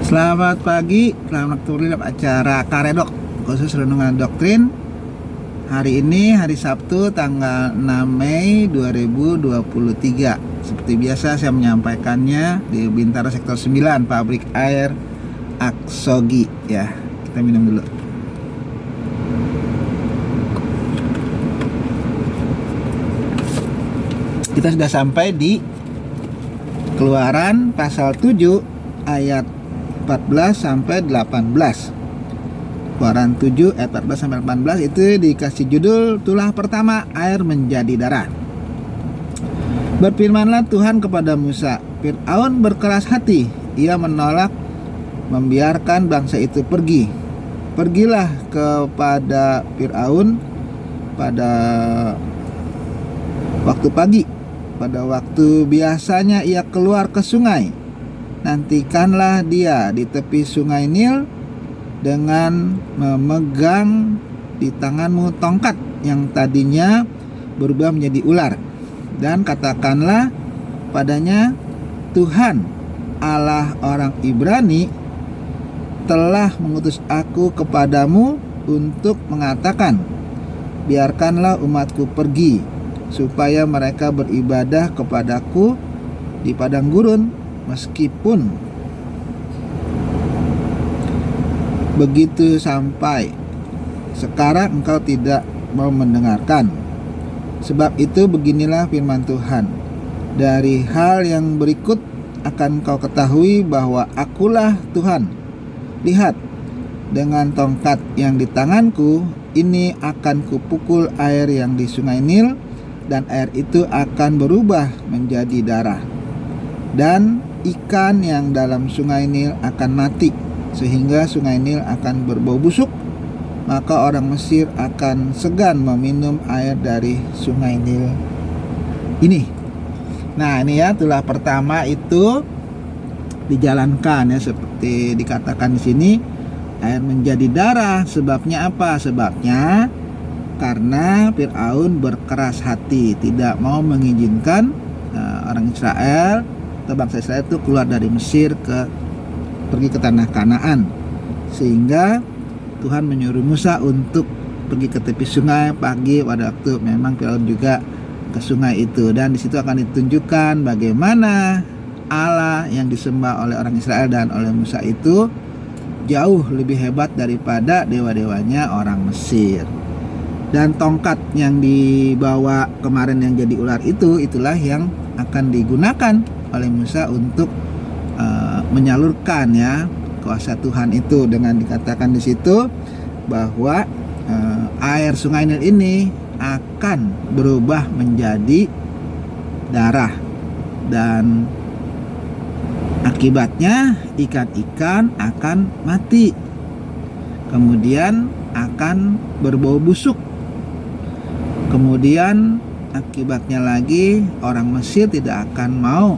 Selamat pagi, selamat kembali dalam acara Karedok, khusus renungan doktrin. Hari ini hari Sabtu tanggal 6 Mei 2023. Seperti biasa saya menyampaikannya di Bintaro Sektor 9, Pabrik Air Aksogi ya. Kita minum dulu. Kita sudah sampai di Keluaran pasal 7 ayat 14 sampai 18. Keluaran 7 ayat 14 sampai 18 itu dikasih judul tulah pertama air menjadi darah. Berfirmanlah Tuhan kepada Musa, Fir'aun berkeras hati, ia menolak membiarkan bangsa itu pergi. Pergilah kepada Fir'aun pada waktu pagi, pada waktu biasanya ia keluar ke sungai. Nantikanlah dia di tepi sungai Nil dengan memegang di tanganmu tongkat yang tadinya berubah menjadi ular, dan katakanlah padanya, Tuhan Allah orang Ibrani telah mengutus aku kepadamu untuk mengatakan, biarkanlah umatku pergi supaya mereka beribadah kepadaku di padang gurun. Meskipun begitu sampai sekarang engkau tidak mau mendengarkan. Sebab itu beginilah firman Tuhan, dari hal yang berikut akan kau ketahui bahwa akulah Tuhan. Lihat, dengan tongkat yang di tanganku ini akan kupukul air yang di sungai Nil, dan air itu akan berubah menjadi darah. Dan ikan yang dalam sungai Nil akan mati, sehingga sungai Nil akan berbau busuk. Maka orang Mesir akan segan meminum air dari sungai Nil ini. Nah, ini ya, tulah pertama itu dijalankan ya, seperti dikatakan di sini, air menjadi darah. Sebabnya apa? Sebabnya karena Fir'aun berkeras hati, tidak mau mengizinkan orang Israel atau bangsa Israel itu keluar dari Mesir pergi ke tanah Kanaan, sehingga Tuhan menyuruh Musa untuk pergi ke tepi sungai pagi pada waktu memang Fir'aun juga ke sungai itu, dan di situ akan ditunjukkan bagaimana Allah yang disembah oleh orang Israel dan oleh Musa itu jauh lebih hebat daripada dewa-dewanya orang Mesir. Dan tongkat yang dibawa kemarin yang jadi ular itulah yang akan digunakan oleh Musa untuk menyalurkan ya kuasa Tuhan itu, dengan dikatakan di situ bahwa air sungai Nil ini akan berubah menjadi darah, dan akibatnya ikan-ikan akan mati, kemudian akan berbau busuk, kemudian akibatnya lagi orang Mesir tidak akan mau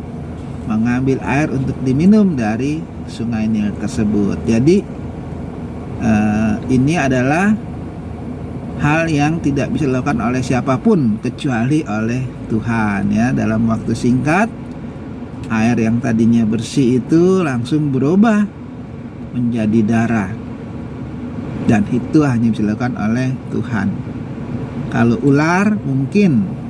mengambil air untuk diminum dari sungai Nil tersebut. Jadi ini adalah hal yang tidak bisa dilakukan oleh siapapun kecuali oleh Tuhan ya. Dalam waktu singkat, air yang tadinya bersih itu langsung berubah menjadi darah, dan itu hanya bisa dilakukan oleh Tuhan. Kalau ular mungkin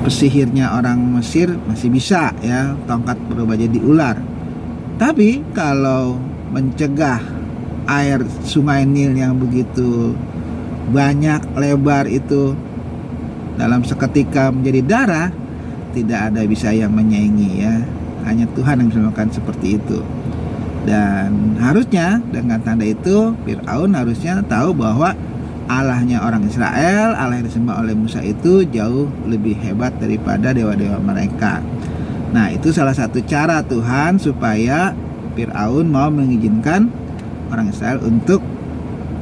pesihirnya orang Mesir masih bisa ya, tongkat berubah jadi ular. Tapi kalau mencegah air sungai Nil yang begitu banyak lebar itu dalam seketika menjadi darah, tidak ada bisa yang menyaingi ya. Hanya Tuhan yang bisa melakukan seperti itu. Dan harusnya dengan tanda itu Fir'aun harusnya tahu bahwa Allahnya orang Israel, Allah yang disembah oleh Musa itu jauh lebih hebat daripada dewa-dewa mereka. Nah, itu salah satu cara Tuhan supaya Fir'aun mau mengizinkan orang Israel untuk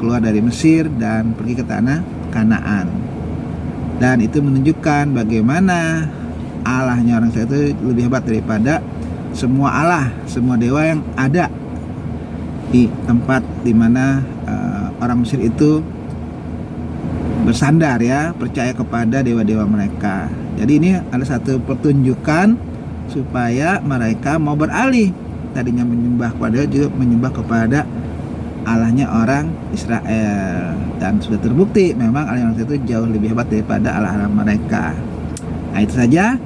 keluar dari Mesir dan pergi ke tanah Kanaan. Dan itu menunjukkan bagaimana Allahnya orang Israel itu lebih hebat daripada semua Allah, semua dewa yang ada di tempat dimana orang Mesir itu bersandar ya, percaya kepada dewa-dewa mereka. Jadi ini ada satu pertunjukan supaya mereka mau beralih tadinya menyembah kepada juga menyembah kepada Allahnya orang Israel, dan sudah terbukti memang Allah itu jauh lebih hebat daripada Allah-Allah mereka. Nah, itu saja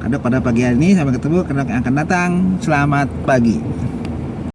pada pagi hari ini. Sampai ketemu karena yang akan datang. Selamat pagi.